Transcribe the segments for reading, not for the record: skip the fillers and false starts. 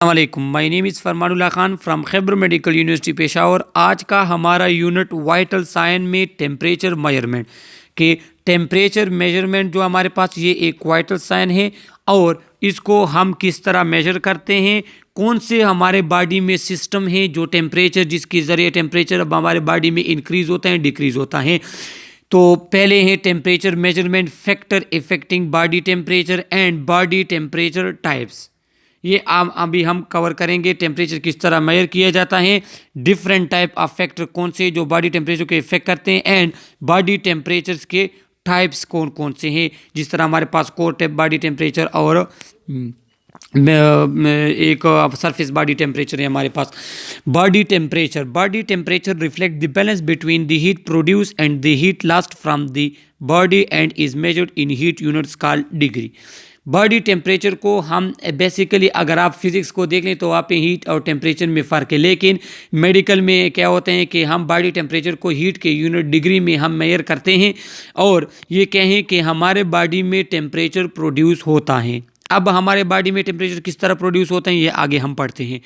वालेकुम, my name is Farmanullah Khan from Khyber medical university Peshawar. आज का हमारा यूनिट वाइटल साइन में टेम्परेचर मेजरमेंट के टेम्परेचर मेजरमेंट जो हमारे पास ये एक वाइटल साइन है और इसको हम किस तरह मेजर करते हैं, कौन से हमारे बॉडी में सिस्टम है जो टेम्परेचर जिसके ज़रिए टेम्परेचर अब हमारे बॉडी में इंक्रीज़ होता है डिक्रीज़ होता है। तो पहले है temperature measurement factor affecting body temperature and body temperature types. ये अभी हम कवर करेंगे टेम्परेचर किस तरह मेजर किया जाता है, डिफरेंट टाइप ऑफ फैक्टर कौन से जो बॉडी टेम्परेचर को इफेक्ट करते हैं एंड बॉडी टेम्परेचर्स के टाइप्स कौन कौन से हैं। जिस तरह हमारे पास कोर टेप बॉडी टेम्परेचर और एक सरफेस बॉडी टेम्परेचर है हमारे पास। Body temperature reflect the balance between the heat produce and the heat lost from the body and is measured in heat units called degree. Body temperature को हम basically अगर आप physics को देख लें तो वहाँ पे हीट और टेम्परेचर में फ़र्क है, लेकिन मेडिकल में क्या होते हैं कि हम बॉडी टेम्परेचर को हीट के यूनिट डिग्री में हम मेजर करते हैं और ये कहें कि हमारे बॉडी में टेम्परेचर प्रोड्यूस होता है। अब हमारे बॉडी में टेम्परेचर किस तरह प्रोड्यूस होता है ये आगे हम पढ़ते हैं।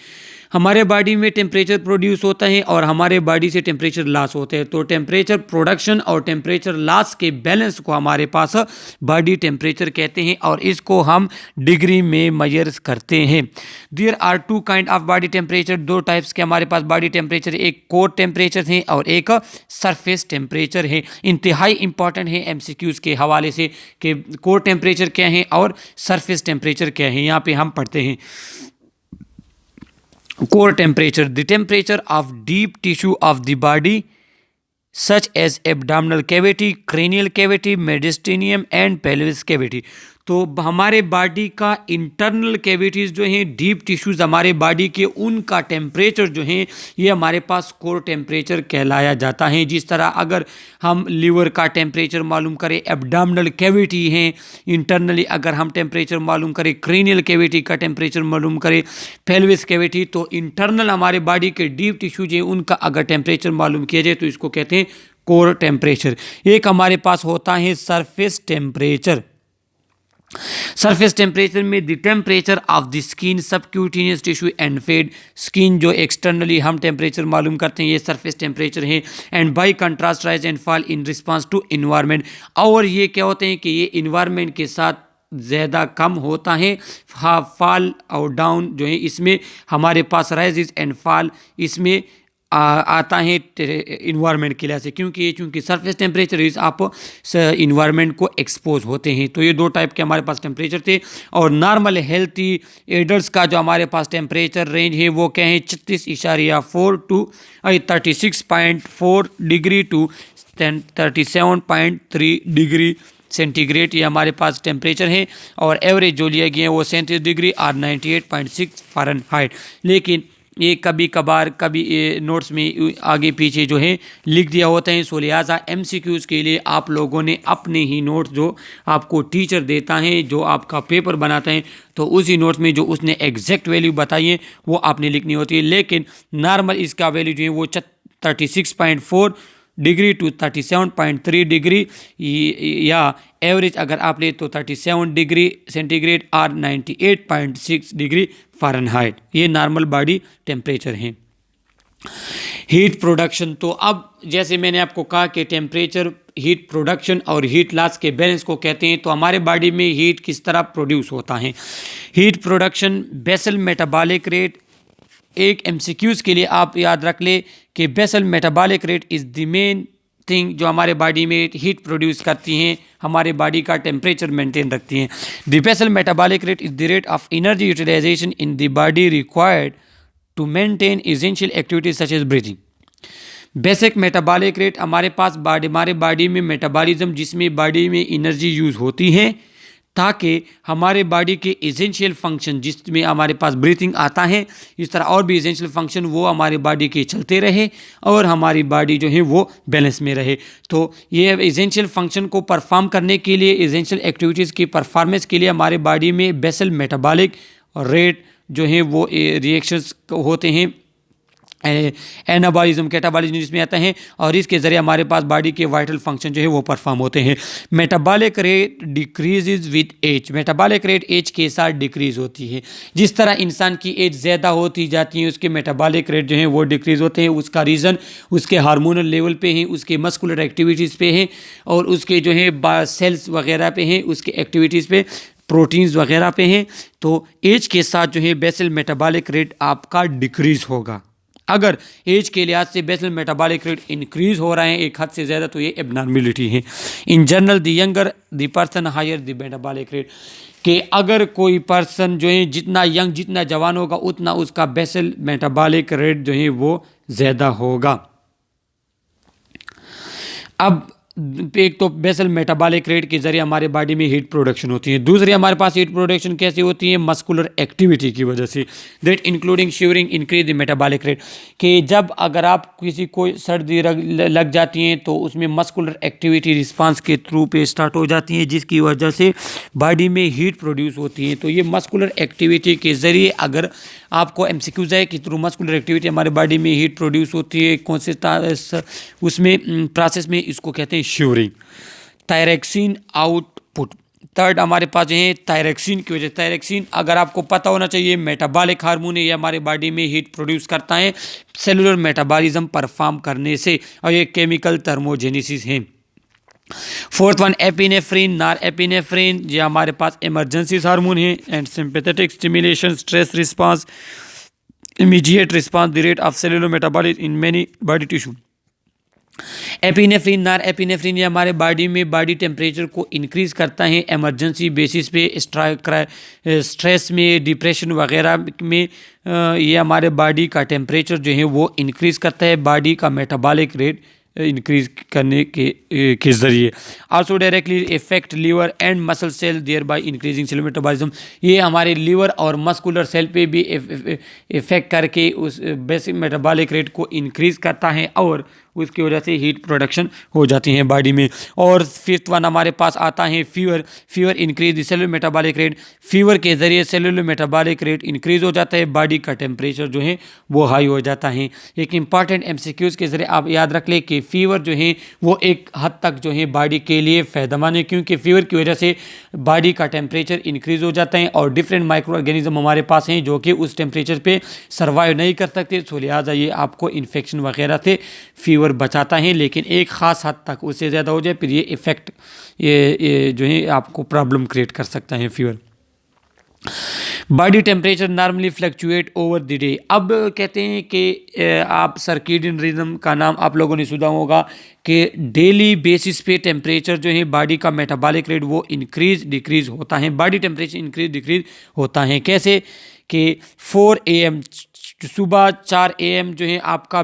हमारे बॉडी में टेम्परेचर प्रोड्यूस होता है और हमारे बॉडी से टेम्परेचर लॉस होते हैं। तो टेम्परेचर प्रोडक्शन और टेम्परेचर लॉस के बैलेंस को हमारे पास बॉडी टेम्परेचर कहते हैं और इसको हम डिग्री में मेजर करते हैं। There are two kind of body temperature, दो टाइप्स के हमारे पास बॉडी टेम्परेचर, एक कोर टेम्परेचर है और एक सरफेस टेम्परेचर है। इंतहाई इंपॉर्टेंट है एमसीक्यूज़ के हवाले से कि कोर टेम्परेचर क्या है और सरफेस टेम्परेचर क्या है। यहाँ पे हम पढ़ते हैं core temperature, the temperature of deep tissue of the body such as abdominal cavity, cranial cavity, mediastinum and pelvis cavity। तो हमारे बॉडी का इंटरनल कैविटीज़ जो हैं, डीप टिश्यूज़ हमारे बॉडी के, उनका टेम्परेचर जो है ये हमारे पास कोर टेम्परेचर कहलाया जाता है। जिस तरह अगर हम लीवर का टेम्परेचर मालूम करें, एब्डोमिनल कैविटी है इंटरनली अगर हम टेम्परेचर मालूम करें, क्रेनियल कैविटी का टेम्परेचर मालूम करें, पेल्विस कैविटी, तो इंटरनल हमारे बॉडी के डीप टिश्यूज हैं उनका अगर टेम्परेचर मालूम किया जाए तो इसको कहते हैं कोर टेम्परेचर। एक हमारे पास होता है सरफेस टेम्परेचर। सरफेस टेम्परेचर में the temperature of the skin, subcutaneous tissue and fat, skin जो एक्सटर्नली हम टेम्परेचर मालूम करते हैं ये सरफेस टेम्परेचर है। And by contrast rise and fall in response to environment, और ये क्या होते हैं कि ये इन्वायरमेंट के साथ ज़्यादा कम होता है। फॉल और डाउन जो है इसमें हमारे पास राइजेज एंड फॉल इसमें आता है इन्वायरमेंट की वजह से, क्योंकि सरफेस टेम्परेचर इस आप इन्वायरमेंट को एक्सपोज होते हैं। तो ये दो टाइप के हमारे पास टेम्परेचर थे। और नॉर्मल हेल्थी एडल्ट्स का जो हमारे पास टेम्परेचर रेंज है वो क्या है 36.4 to 36.4 degree to 37.3 degree centigrade, ये हमारे पास टेम्परेचर है। और एवरेज जो लिया गया है वो 37 डिग्री और 98.6 फ़ारेनहाइट। लेकिन ये कभी कभार ये नोट्स में आगे पीछे जो है लिख दिया होता है, सो लिहाजा एमसीक्यूज़ के लिए आप लोगों ने अपने ही नोट्स जो आपको टीचर देता है, जो आपका पेपर बनाता है, तो उसी नोट्स में जो उसने एग्जैक्ट वैल्यू बताई है वो आपने लिखनी होती है। लेकिन नॉर्मल इसका वैल्यू जो है वो 36.4 डिग्री टू 37.3 डिग्री, या एवरेज अगर आप ले तो 37 डिग्री सेंटीग्रेड और 98.6 डिग्री फ़ारेनहाइट, ये नॉर्मल बॉडी टेम्परेचर हैं। हीट प्रोडक्शन, तो अब जैसे मैंने आपको कहा कि टेम्परेचर हीट प्रोडक्शन और हीट लॉस के बैलेंस को कहते हैं। तो हमारे बॉडी में हीट किस तरह प्रोड्यूस होता है। Heat production, basal metabolic rate, एक एमसीक्यूज़ के लिए आप याद रख ले कि basal metabolic rate is the main thing जो हमारे बॉडी में हीट प्रोड्यूस करती हैं, हमारे बॉडी का टेम्परेचर मेंटेन रखती हैं। The basal metabolic rate is the rate of energy utilization in the body required to maintain essential activities such as breathing. Basic metabolic rate हमारे पास हमारे बॉडी में मेटाबॉलिज्म, जिसमें बॉडी में एनर्जी यूज़ होती है ताकि हमारे बॉडी के एसेंशियल फंक्शन, जिसमें हमारे पास ब्रीथिंग आता है, इस तरह और भी एसेंशियल फंक्शन वो हमारे बॉडी के चलते रहे और हमारी बॉडी जो है वो बैलेंस में रहे। तो ये एसेंशियल फंक्शन को परफॉर्म करने के लिए, एसेंशियल एक्टिविटीज़ की परफॉर्मेंस के लिए हमारे बॉडी में बेसल मेटाबॉलिक रेट जो है वो रिएक्शंस होते हैं एनाबॉलिज्म, कैटाबॉलिज्म जिसमें आता है, और इसके ज़रिए हमारे पास बॉडी के वाइटल फंक्शन जो है वो परफॉर्म होते हैं। Metabolic rate decreases with age, metabolic rate age के साथ डिक्रीज़ होती है। जिस तरह इंसान की एज ज़्यादा होती जाती है उसके मेटाबॉलिक रेट जो है वो डिक्रीज़ होते हैं। उसका रीज़न उसके हार्मोनल लेवल पे है, उसके मस्कुलर एक्टिविटीज़ पे है, और उसके जो है सेल्स वगैरह पे हैं, उसके एक्टिविटीज़ पे, प्रोटीन्स वगैरह पे हैं। तो एज के साथ जो है बेसल मेटाबॉलिक रेट आपका डिक्रीज़ होगा। अगर एज के लिहाज से बेसल मेटाबॉलिक रेट इंक्रीज हो रहे हैं एक हद से ज़्यादा, तो ये एबनॉर्मेलिटी है। In general the younger the person higher the metabolic rate, कि अगर कोई पर्सन जो है जितना यंग, जितना जवान होगा, उतना उसका बेसल मेटाबॉलिक रेट जो है वो ज़्यादा होगा। अब एक तो बेसल मेटाबॉलिक रेट के ज़रिए हमारे बॉडी में हीट प्रोडक्शन होती है। दूसरी हमारे पास हीट प्रोडक्शन कैसे होती है? मस्कुलर एक्टिविटी की वजह से, that including shivering increase the metabolic rate, कि जब अगर आप किसी को सर्दी लग जाती है तो उसमें मस्कुलर एक्टिविटी रिस्पांस के थ्रू पे स्टार्ट हो जाती है, जिसकी वजह से बॉडी में हीट प्रोड्यूस होती है। तो ये मस्कुलर एक्टिविटी के ज़रिए, अगर आपको एमसीक्यूज है कि थ्रू मस्कुलर एक्टिविटी हमारे बॉडी में हीट प्रोड्यूस होती है, कौन से उसमें प्रोसेस में, इसको कहते हैं शिवरिंग। थायरॉक्सिन आउटपुट, थर्ड हमारे पास जो है थायरॉक्सिन की वजह। थायरॉक्सिन अगर आपको पता होना चाहिए मेटाबॉलिक हार्मोन है, ये हमारे बॉडी में हीट प्रोड्यूस करता है सेलुलर मेटाबॉलिज्म परफॉर्म करने से, और ये केमिकल थर्मोजेनेसिस है। फोर्थ वन एपिनेफ्रिन, नार एपिनेफ्रिन, ये हमारे पास इमरजेंसी हार्मोन है। And sympathetic stimulation, stress response, immediate response, the rate of cellular metabolism in many body tissue. Epinephrine, नार एपिनेफ्रिन, ये हमारे बॉडी में बॉडी टेम्परेचर को इंक्रीज़ करता है इमरजेंसी बेसिस पे, स्ट्रेस में, डिप्रेशन वगैरह में। ये हमारे बॉडी का टेम्परेचर जो है वो इंक्रीज़ करता है, बॉडी का मेटाबॉलिक रेट इंक्रीज करने के ज़रिए। Also directly effect liver and muscle cell, thereby increasing cellular metabolism, ये हमारे लीवर और मस्कुलर सेल पे भी इफेक्ट करके उस बेसिक मेटाबॉलिक रेट को इंक्रीज़ करता है, और उसकी वजह से हीट प्रोडक्शन हो जाती है बॉडी में। और फिफ्थ वन हमारे पास आता है fever, fever increase the cellular metabolic rate, fever के ज़रिए सेलुलर मेटाबॉलिक रेट इंक्रीज हो जाता है, बॉडी का टेम्परेचर जो है वो हाई हो जाता है। एक इंपॉर्टेंट एमसीक्यूज़ के ज़रिए आप याद रख लें कि फीवर जो है वो एक हद तक जो है बॉडी के लिए फ़ायदेमंद है, क्योंकि फीवर की वजह से बॉडी का टेम्परेचर इंक्रीज हो जाता है, और डिफरेंट माइक्रो ऑर्गेनिज्म हमारे पास हैं जो कि उस टेम्परेचर पे सर्वाइव नहीं कर सकते, तो लिहाजा ये आपको इन्फेक्शन वगैरह से फीवर बचाता है। लेकिन एक ख़ास हद तक, उससे ज़्यादा हो जाए फिर ये इफ़ेक्ट ये जो है आपको प्रॉब्लम क्रिएट कर सकता है fever. Body temperature normally fluctuate over the day. अब कहते हैं कि आप सर्केडियन रिदम का नाम आप लोगों ने सुना होगा, कि डेली बेसिस पे टेम्परेचर जो है बॉडी का मेटाबॉलिक रेट वो इंक्रीज डिक्रीज होता है, बॉडी टेम्परेचर इंक्रीज डिक्रीज होता है। कैसे? कि 4 AM सुबह 4 AM जो है आपका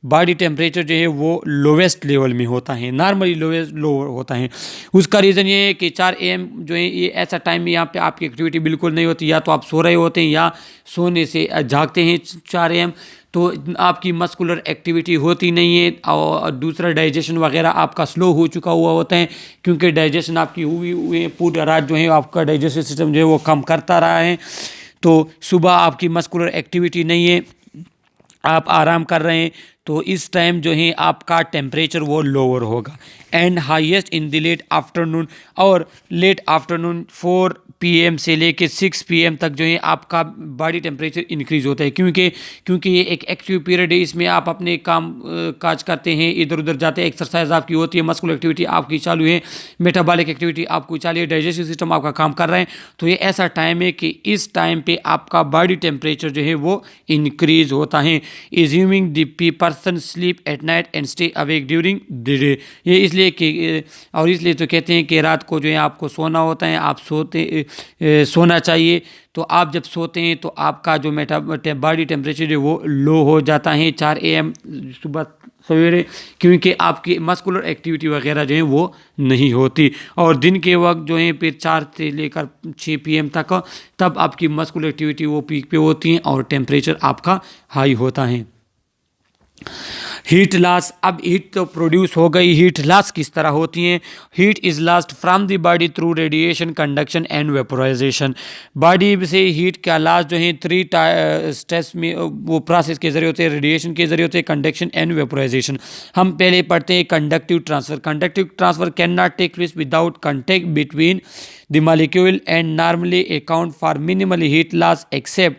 बॉडी टेम्परेचर जो है वो लोवेस्ट लेवल में होता है, नॉर्मली लोवेस्ट लो होता है। उसका रीज़न ये है कि 4 AM जो है ये ऐसा टाइम है यहाँ पे आपकी एक्टिविटी बिल्कुल नहीं होती, या तो आप सो रहे होते हैं या सोने से जागते हैं 4 AM, तो आपकी मस्कुलर एक्टिविटी होती नहीं है, और दूसरा डाइजेशन वगैरह आपका स्लो हो चुका हुआ होता है, क्योंकि डाइजेशन आपकी हुई पूरी रात जो है आपका डाइजेस्टिव सिस्टम जो है वो कम करता रहा है। तो सुबह आपकी मस्कुलर एक्टिविटी नहीं है, आप आराम कर रहे हैं, तो इस टाइम जो है आपका टेम्परेचर वो लोअर होगा। And highest in the late afternoon, और लेट आफ्टरनून 4 PM से लेके 6 PM तक जो है आपका बॉडी टेम्परेचर इंक्रीज होता है, क्योंकि ये एक एक्टिव पीरियड है, इसमें आप अपने काम काज करते हैं, इधर उधर जाते हैं, एक्सरसाइज आपकी होती है, मस्कुलर एक्टिविटी आपकी चालू है, मेटाबॉलिक एक्टिविटी आपको चालू है, डाइजेस्टिव सिस्टम आपका काम कर रहा है। तो ये ऐसा टाइम है कि इस टाइम पे आपका बॉडी टेम्परेचर जो है वो इंक्रीज होता है। Assuming the person sleep at night and stay awake during the day, ये इसलिए कि, और इसलिए तो कहते हैं कि रात को जो है आपको सोना होता है, आप सोना चाहिए। तो आप जब सोते हैं तो आपका जो बॉडी टेम्परेचर है वो लो हो जाता है 4 AM सुबह सवेरे, क्योंकि आपकी मस्कुलर एक्टिविटी वगैरह जो है वो नहीं होती। और दिन के वक्त जो है फिर 4 से लेकर 6 PM तक, तब आपकी मस्कुलर एक्टिविटी वो पीक पे होती है और टेम्परेचर आपका हाई होता है। हीट लॉस, अब हीट तो प्रोड्यूस हो गई, हीट लॉस किस तरह होती हैं? Heat is lost from the body through radiation, conduction and vaporisation. Body से हीट का लॉस जो है थ्री स्टेप्स में वो प्रोसेस के जरिए होते हैं, रेडिएशन के जरिए होते हैं, कंडक्शन एंड वेपोराइजेशन। हम पहले पढ़ते हैं conductive transfer. Conductive transfer can not take place without contact between the molecule and normally account for minimal heat loss except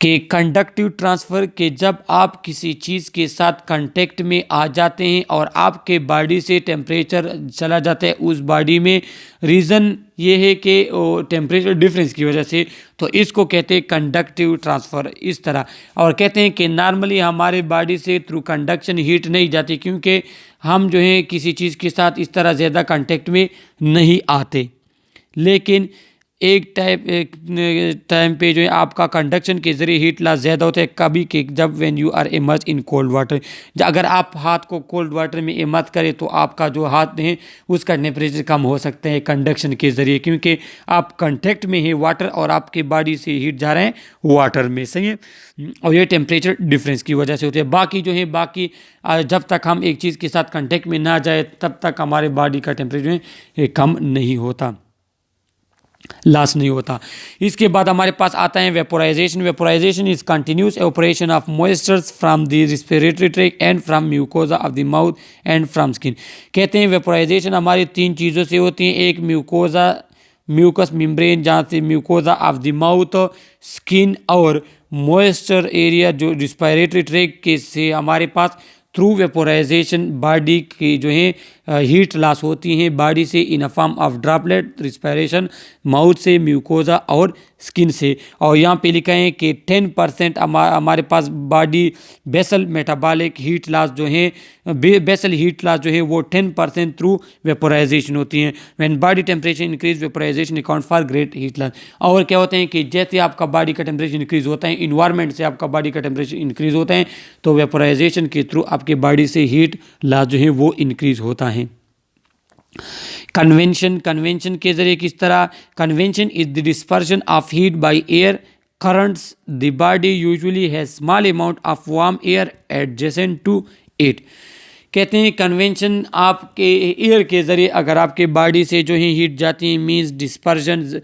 कि कंडक्टिव ट्रांसफ़र के जब आप किसी चीज़ के साथ कांटेक्ट में आ जाते हैं और आपके बॉडी से टेम्परेचर चला जाता है उस बॉडी में, रीज़न ये है कि टेम्परेचर डिफरेंस की वजह से, तो इसको कहते हैं कंडक्टिव ट्रांसफ़र इस तरह। और कहते हैं कि नॉर्मली हमारे बॉडी से थ्रू कंडक्शन हीट नहीं जाती, क्योंकि हम जो है किसी चीज़ के साथ इस तरह ज़्यादा कांटेक्ट में नहीं आते। लेकिन एक टाइम पे जो है आपका कंडक्शन के ज़रिए हीट लॉस ज़्यादा होता है कभी के, जब when you are emerge in cold water. अगर आप हाथ को कोल्ड वाटर में इमर्ज करें तो आपका जो हाथ है उसका टेम्परेचर कम हो सकता है कंडक्शन के ज़रिए, क्योंकि आप कंटेक्ट में है वाटर और आपके बॉडी से हीट जा रहे हैं वाटर में, सही है। और ये टेम्परेचर डिफरेंस की वजह से होते हैं। बाकी जो है जब तक हम एक चीज़ के साथ कंटेक्ट में ना जाए तब तक हमारे बॉडी का टेम्परेचर जो है कम नहीं होता, लॉस नहीं होता। इसके बाद हमारे पास आता है vaporization. Vaporization is continuous evaporation of moistures from the respiratory tract and from mucosa of the mouth and from skin. कहते हैं वेपोराइजेशन हमारी तीन चीज़ों से होती है। एक म्यूकोजा, म्यूकस मेम्ब्रेन जहाँ से mucosa of the mouth, skin और मॉइस्चर एरिया जो रिस्पिरेटरी ट्रैक्ट के से हमारे पास थ्रू वेपोराइजेशन बॉडी की जो है हीट लॉस होती है बॉडी से in a form of droplet respiration, mouth से, म्यूकोजा और स्किन से। और यहाँ पे लिखा है कि 10% हमारे पास body basal metabolic heat loss जो है, बेसल हीट लॉस जो है वो 10% थ्रू वेपोराइजेशन होती है। When body temperature increase vaporisation account for great heat loss. और क्या होते हैं कि जैसे आपका बॉडी का टेम्परेचर इंक्रीज होता है, इन्वायरमेंट से आपका बॉडी का टेम्परेचर इंक्रीज होता है, तो वेपोराइजेशन के थ्रू आपके बॉडी से हीट लॉस जो है वो इंक्रीज होता है। कन्वेंशन के जरिए किस तरह? Convention is the dispersion of heat by air currents. The body usually has small amount of warm air adjacent to it. कहते हैं कन्वेंशन आपके एयर के ज़रिए अगर आपके बॉडी से जो है हीट जाती है, मींस डिस्पर्जन,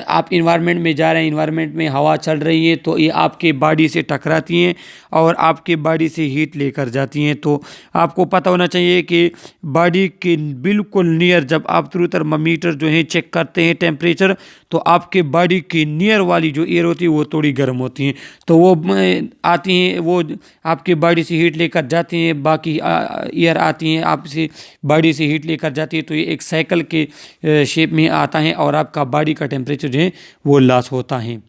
आप इन्वायरमेंट में जा रहे हैं, इन्वायरमेंट में हवा चल रही है तो ये आपके बॉडी से टकराती हैं और आपके बॉडी से हीट लेकर जाती हैं। तो आपको पता होना चाहिए कि बॉडी के बिल्कुल नियर जब आप थ्रू थर्मामीटर जो है चेक करते हैं टेम्परेचर, तो आपके बॉडी के नियर वाली जो एयर होती है वो थोड़ी गर्म होती हैं, तो वो आती हैं, वो आपके बॉडी से हीट लेकर जाती हैं, बाकी एयर आती हैं आपसे बॉडी से हीट लेकर जाती है। तो ये एक साइकिल के शेप में आता है और आपका बॉडी का टेम्परेचर जो है वो लॉस होता है।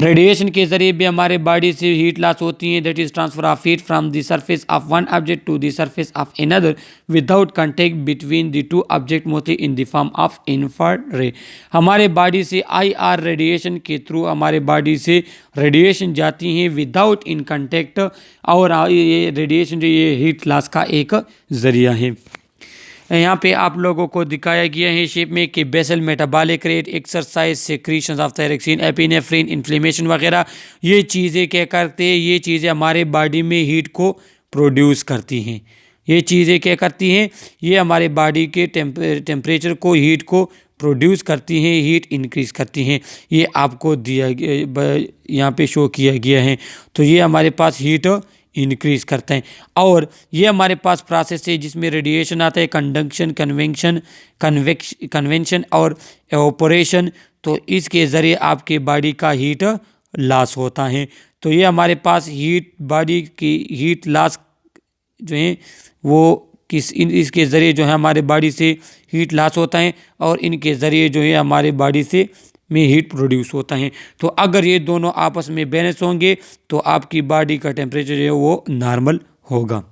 रेडिएशन के जरिए भी हमारे बॉडी से हीट लॉस होती है, that is transfer of heat from the surface of one object to the surface of another without contact between the two object, mostly in the form of infrared ray. हमारे body से IR radiation के through हमारे body से radiation जाती हैं without in contact, और ये radiation जो ये हीट लॉस का एक जरिया है। यहाँ पे आप लोगों को दिखाया गया है शेप में कि basal metabolic rate, exercise, secretions of thyroxine, epinephrine, inflammation वगैरह, ये चीज़ें क्या करते हैं, ये चीज़ें हमारे बॉडी में हीट को प्रोड्यूस करती हैं। ये चीज़ें क्या करती हैं, ये हमारे बॉडी के टेम्परेचर को, हीट को प्रोड्यूस करती हैं, हीट इंक्रीज़ करती हैं। ये आपको दिया यहाँ पे शो किया गया है। तो ये हमारे पास हीट इंक्रीज़ करते हैं। और ये हमारे पास प्रोसेस है जिसमें रेडिएशन आता है, कंडक्शन, कन्वेंशन और एवापोरेशन। तो इसके ज़रिए आपके बॉडी का हीट लॉस होता है। तो ये हमारे पास बॉडी की हीट लॉस जो है वो इसके ज़रिए जो है हमारे बॉडी से हीट लॉस होता है और इनके ज़रिए जो है हमारे बॉडी से में हीट प्रोड्यूस होता है। तो अगर ये दोनों आपस में बैलेंस होंगे तो आपकी बॉडी का टेम्परेचर जो है वो नॉर्मल होगा।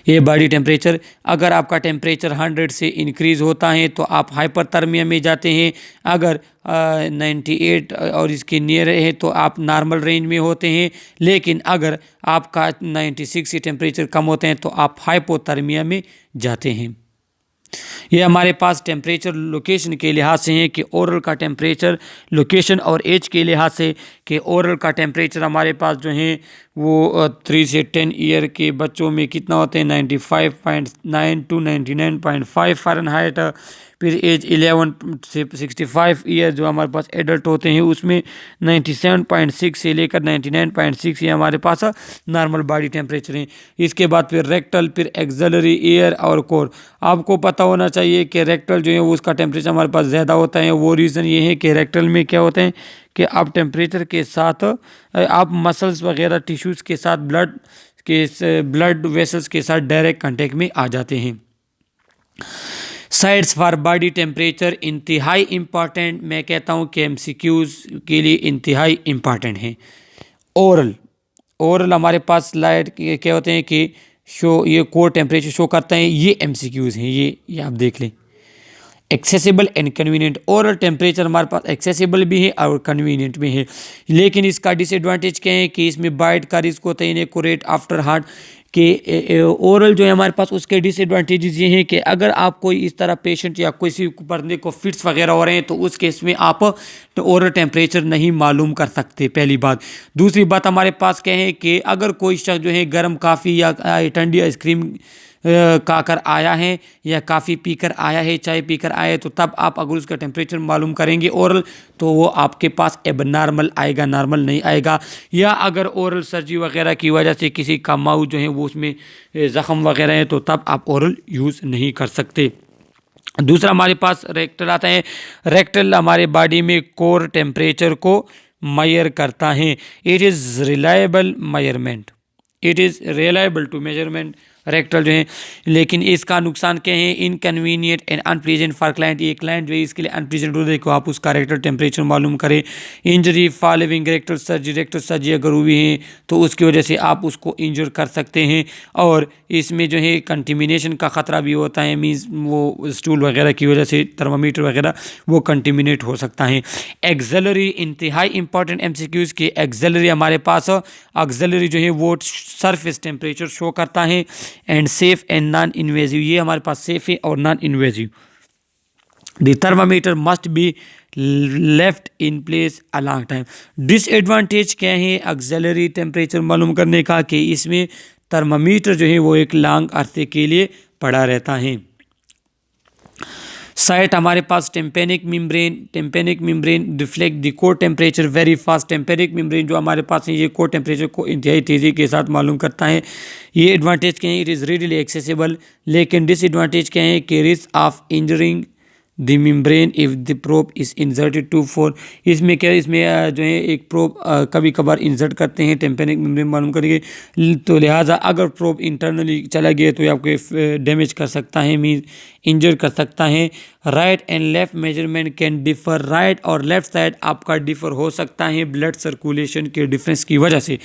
ये बॉडी टेम्परेचर, अगर आपका टेम्परेचर 100 से इंक्रीज़ होता है तो आप हाइपरथर्मिया में जाते हैं। अगर 98 और इसके नियर है तो आप नॉर्मल रेंज में होते हैं। लेकिन अगर आपका 96 से टेम्परेचर कम होते हैं तो आप हाइपोथर्मिया में जाते हैं। ये हमारे पास टेम्परेचर लोकेशन के लिहाज से है कि ओरल का टेम्परेचर लोकेशन और एज के लिहाज से कि ओरल का टेम्परेचर हमारे पास जो है वो 3 से 10 ईयर के बच्चों में कितना होते हैं 95.9 टू 99.5 फ़ारेनहाइट। फिर एज 11 से 65 ईयर जो हमारे पास एडल्ट होते हैं उसमें 97.6 से लेकर 99.6 ये हमारे पास नॉर्मल बॉडी टेम्परेचर है। इसके बाद फिर रेक्टल, फिर एक्सलरी, एयर और कोर। आपको पता होना चाहिए कि रेक्टल जो है वो उसका टेम्परेचर हमारे पास ज़्यादा होता है। वो रीज़न ये है कि रेक्टल में क्या होता है कि आप टेम्परेचर के साथ आप मसल्स वगैरह टिश्यूज़ के साथ ब्लड वेसल्स के साथ डायरेक्ट कांटेक्ट में आ जाते हैं। साइड्स फॉर बॉडी टेम्परेचर इंतहाई इम्पॉर्टेंट, मैं कहता हूँ कि एमसीक्यूज़ के लिए इंतहाई इम्पॉर्टेंट है। ओरल हमारे पास स्लाइड क्या होते हैं कि ये कोर टेम्परेचर शो करता है। ये एमसीक्यूज़ हैं, ये आप देख लें। Accessible and convenient, oral temperature हमारे पास एक्सेसिबल भी है और कन्वीनियंट भी है, लेकिन इसका डिसएडवांटेज क्या है कि इसमें बाइट का रिस्क होता है, इनएक्यूरेट आफ्टर हार्ट के। ओरल जो है हमारे पास उसके डिसएडवांटेजेस ये हैं कि अगर आप कोई इस तरह पेशेंट या किसी बंदे को फिट्स वगैरह हो रहे हैं तो उस केस में आप ओरल टेम्परेचर नहीं मालूम कर सकते, पहली बात। दूसरी बात हमारे पास क्या है कि अगर कोई शख्स जो है गर्म काफ़ी या ठंडी आइसक्रीम खाकर आया है या काफ़ी पीकर आया है, चाय पीकर आया है, तो तब आप अगर उसका टेम्परेचर मालूम करेंगे ओरल तो वो आपके पास एबनॉर्मल आएगा, नॉर्मल नहीं आएगा। या अगर ओरल सर्जरी वगैरह की वजह से किसी का माउथ जो है वो उसमें ज़ख़म वगैरह है तो तब आप ओरल यूज़ नहीं कर सकते। दूसरा हमारे पास रेक्टल आता है। रेक्टल हमारे बॉडी में कोर टेम्परेचर को मेजर करता है। It is reliable measurement, it is reliable to measurement rectal जो है। लेकिन इसका नुकसान क्या है, inconvenient and unpleasant for client. ये क्लाइंट जो है इसके लिए अनप्लीजेंट होता है कि आप उसका रेक्टल टेम्परेचर मालूम करें। इंजरी फॉलोइंग रेक्टल सर्जरी अगर हुई है तो उसकी वजह से आप उसको इंजर कर सकते हैं। और इसमें जो है कंटिमिनेशन का ख़तरा भी होता है, मीन्स वो स्टूल वगैरह की वजह से थर्मामीटर वगैरह वो कंटिमिनेट हो सकता है। एक्सलरी इंतहाई इंपॉर्टेंट एमसीक्यूज़ के एक्सलरी हमारे पास एक्सलरी जो है वो सरफेस टेम्परेचर शो करता है। And safe and non invasive, ये हमारे पास सेफ है और non invasive. The thermometer must be left in place a long time. Disadvantage क्या है एक्सलरी टेम्परेचर मालूम करने का कि इसमें थर्मामीटर जो है वो एक लॉन्ग अरसे के लिए पड़ा रहता है। साइट हमारे पास tympanic membrane reflect the core temperature very fast. Tympanic membrane जो हमारे पास है ये कोर टेम्परेचर को इंतहाई तेज़ी के साथ मालूम करता है। ये एडवांटेज क्या है, इट इज़ रेडिली एक्सेसिबल। लेकिन डिसएडवांटेज क्या है कि risk of injuring the membrane if the probe is inserted too far. इसमें क्या है, इसमें जो है एक प्रोब कभी कभार इंसर्ट करते हैं टेम्पेनिक मेम्ब्रेन मालूम करेंगे, तो लिहाजा अगर प्रोब इंटरनली चला गया तो ये आपको डैमेज कर सकता है, मीन इंजर कर सकता है। Right and left measurement can differ, right और लेफ़्ट साइड आपका डिफ़र हो सकता है ब्लड सर्कुलेशन के डिफरेंस की वजह से।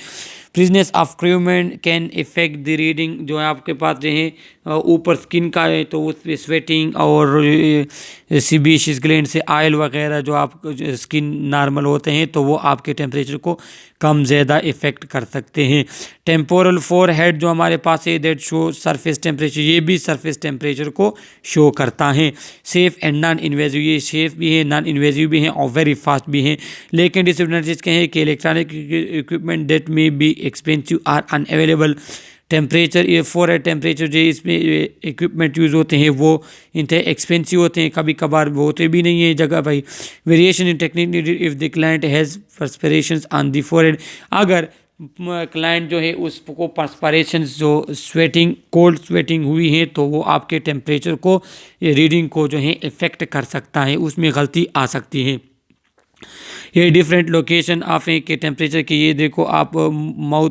Frozenness of instrument can effect the reading, जो है आपके पास जो है ऊपर स्किन का है तो उस पर स्वेटिंग और सीबेशियस ग्लैंड से आयल वगैरह जो आप स्किन नॉर्मल होते हैं तो वो आपके टेम्परेचर को कम ज़्यादा इफ़ेक्ट कर सकते हैं। टेम्पोरल फोरहेड जो हमारे पास है दैट शो सरफेस टेम्परेचर, ये भी सरफेस टेम्परेचर को शो करता है। सेफ़ एंड नॉन इन्वेजिव, ये सेफ़ भी है, नॉन इन्वेजिव भी हैं और वेरी फास्ट भी हैं। लेकिन डिसएडवांटेज क्या है कि electronic equipment that may be expensive or unavailable. Temperature, ये फोरहेड टेम्परेचर जो इसमें इक्विपमेंट यूज़ होते हैं वो इंतहा एक्सपेंसिव होते हैं, कभी कभार वो होते भी नहीं है जगह भाई। Variation in technique needed if the client has perspirations on the forehead, अगर क्लाइंट जो है उसको पर्सपिरेशंस जो स्वेटिंग कोल्ड स्वेटिंग हुई है तो वो आपके टेम्परेचर को रीडिंग को जो है इफ़ेक्ट कर सकता है, उसमें गलती आ सकती है। ये डिफरेंट लोकेशन ऑफ है कि टेम्परेचर की, ये देखो आप माउथ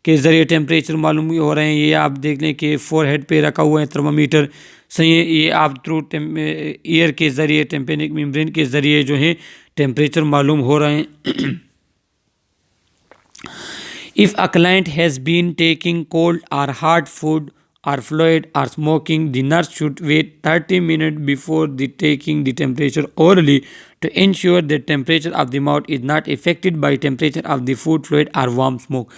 के ज़रिए टेम्परेचर मालूम हो रहे हैं। ये आप देख लें कि फोरहेड पे रखा हुआ है थर्मामीटर, सही है। ये आप थ्रू ईयर के ज़रिए टेम्पेनिक मेम्ब्रेन के ज़रिए जो है टेम्परेचर मालूम हो रहे हैं। If a client has been taking cold और hot food or fluid or smoking, the nurse should wait 30 minutes before taking the temperature orally to ensure that temperature of the mouth is not affected by temperature of the food, fluid or warm smoke.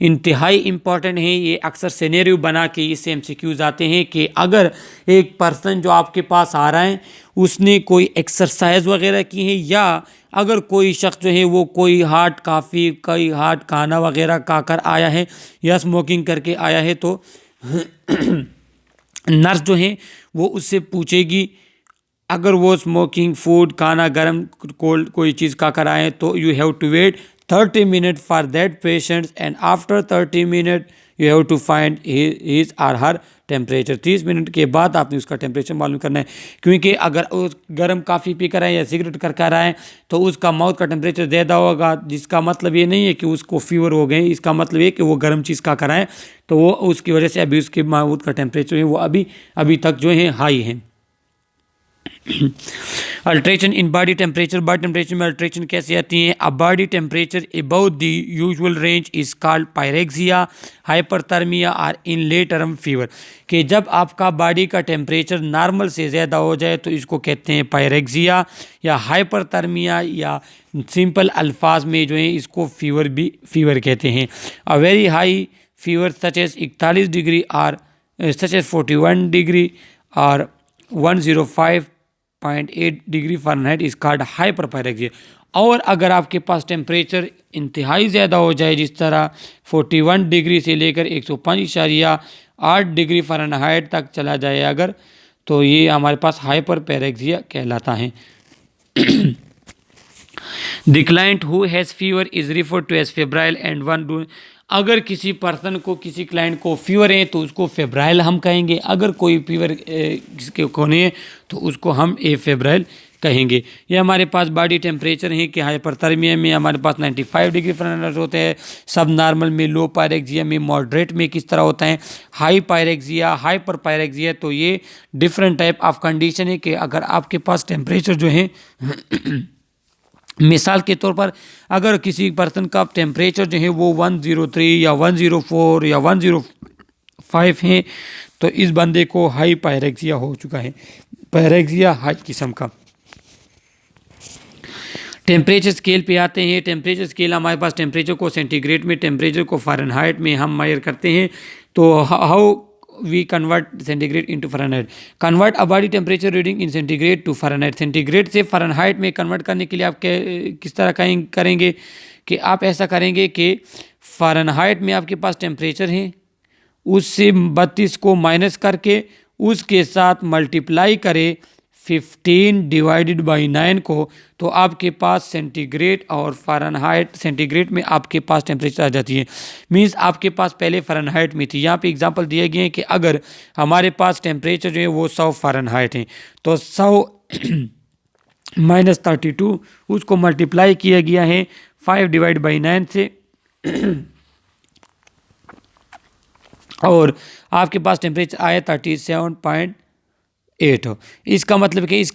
इंतहाई important है ये, अक्सर scenario बना के इससे MCQs आते हैं कि अगर एक पर्सन जो आपके पास आ रहा है उसने कोई एक्सरसाइज वगैरह की है, या अगर कोई शख्स जो है वो कोई हार्ड काफ़ी कोई हार्ड खाना वगैरह खाकर आया है या स्मोकिंग करके आया है, तो नर्स जो है वो उससे पूछेगी, अगर वो स्मोकिंग फूड खाना गर्म कोल्ड कोई चीज़ खा कर आए तो you have to wait 30 minute for that patient and after 30 minute you have to find his or her temperature. 30 minute के बाद आपने उसका टेम्परेचर मालूम करना है, क्योंकि अगर उस गर्म काफ़ी पी कर आए या सिगरेट कर कर आए तो उसका माउथ का टेम्परेचर ज़्यादा होगा, जिसका मतलब ये नहीं है कि उसको फीवर हो गए, इसका मतलब ये कि वो गर्म चीज़ खा कर आए तो वो उसकी वजह से अभी उसके माउथ का टेम्परेचर है वो अभी तक जो है हाई है। अल्ट्रेशन इन बॉडी टेम्परेचर में अल्ट्रेशन कैसे आती है? अ body temperature about the usual range is called pyrexia, hyperthermia और इन ले टर्म फीवर। कि जब आपका बॉडी का टेम्परेचर नॉर्मल से ज़्यादा हो जाए तो इसको कहते हैं पायरेक्सिया या हाइपरथर्मिया, या सिंपल अल्फाज में जो है इसको फीवर कहते हैं। A very high fever such as 41 degree और सच एज 41 डिग्री और 105.8 degree Fahrenheit is called hyperpyrexia. और अगर आपके पास टेम्परेचर इंतहाई ज़्यादा हो जाए, जिस तरह 41 डिग्री से लेकर 105.8 डिग्री फ़ारेनहाइट तक चला जाए अगर, तो ये हमारे पास हाइपरपायरेक्सिया कहलाता है। The client who has fever is referred to as febrile and one do. अगर किसी पर्सन को किसी क्लाइंट को फीवर है तो उसको फेब्राइल हम कहेंगे, अगर कोई फीवर किसके को नहीं है तो उसको हम फेब्राइल कहेंगे। ये हमारे पास बॉडी टेम्परेचर है कि हाइपरथर्मिया में हमारे पास 95 डिग्री फ़ारेनहाइट होते हैं, सब नॉर्मल में, लो पायरेक्सिया में, मॉडरेट में किस तरह होता है, हाई पायरेक्सिया, हाइपर पायरेक्सिया। तो ये डिफरेंट टाइप ऑफ कंडीशन है कि अगर आपके पास टेम्परेचर जो है मिसाल के तौर पर अगर किसी पर्सन का टेम्परेचर जो है वो 103 या 104 या 105 है तो इस बंदे को हाई पायरेक्सिया हो चुका है, पायरेक्सिया हाई किस्म का। टेम्परेचर स्केल पे आते हैं। टेम्परेचर स्केल हमारे पास टेम्परेचर को सेंटीग्रेड में, टेम्परेचर को फ़ारेनहाइट में हम मेजर करते हैं। तो how we convert centigrade into Fahrenheit? Convert a body temperature reading in centigrade to Fahrenheit. Centigrade से फ़ारेनहाइट में कन्वर्ट करने के लिए आप किस तरह करेंगे कि आप ऐसा करेंगे कि फ़ारेनहाइट में आपके पास टेम्परेचर है, उससे 32 को माइनस करके उसके साथ मल्टीप्लाई करें 15 डिवाइडेड बाई 9 को, तो आपके पास सेंटीग्रेड और फ़ारेनहाइट, सेंटीग्रेड में आपके पास टेम्परेचर आ जाती है। मींस आपके पास पहले फ़ारेनहाइट में थी। यहाँ पे एग्जांपल दिए गए हैं कि अगर हमारे पास टेम्परेचर जो है वो 100 फ़ारेनहाइट है तो 100 माइनस 32 उसको मल्टीप्लाई किया गया है 5 डिवाइड बाई 9 से और आपके पास टेम्परेचर आया 37.8। इसका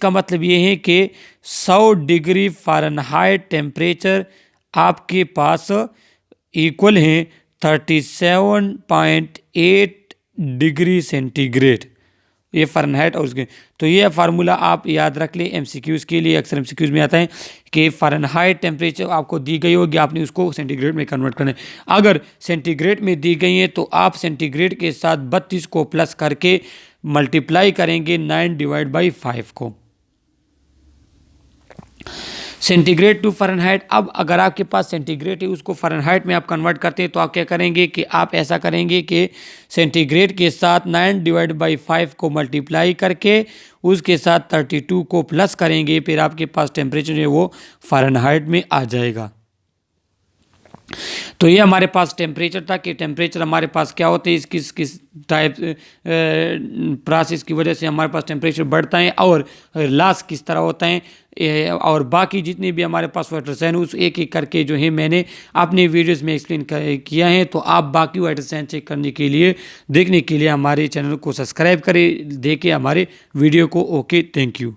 मतलब ये है कि 100 डिग्री फ़ारेनहाइट टेम्परेचर आपके पास इक्वल है 37.8 डिग्री सेंटीग्रेड, ये फ़ारेनहाइट और उसके। तो ये फार्मूला आप याद रख लें MCQs के लिए। अक्सर MCQs में आता है कि फ़ारेनहाइट टेम्परेचर आपको दी गई होगी, आपने उसको सेंटीग्रेड में कन्वर्ट करना है। अगर सेंटीग्रेड में दी गई है तो आप सेंटीग्रेड के साथ 32 को प्लस करके मल्टीप्लाई करेंगे 9 डिवाइड बाई 5 को, सेंटीग्रेड टू फ़ारेनहाइट। अब अगर आपके पास सेंटीग्रेड है उसको फ़ारेनहाइट में आप कन्वर्ट करते हैं तो आप क्या करेंगे कि आप ऐसा करेंगे कि सेंटीग्रेड के साथ 9 डिवाइड बाई 5 को मल्टीप्लाई करके उसके साथ 32 को प्लस करेंगे, फिर आपके पास टेम्परेचर है वो फ़ारेनहाइट में आ जाएगा। तो ये हमारे पास टेम्परेचर था कि टेम्परेचर हमारे पास क्या होते हैं, किस टाइप प्रोसेस की वजह से हमारे पास टेम्परेचर बढ़ता है और लॉस किस तरह होता है, और बाकी जितने भी हमारे पास वाटर साइन उस एक एक करके जो है मैंने अपने वीडियोस में एक्सप्लेन किया है। तो आप बाकी वाटर साइन चेक करने के लिए, देखने के लिए हमारे चैनल को सब्सक्राइब करें, देखें हमारे वीडियो को। Okay, thank you.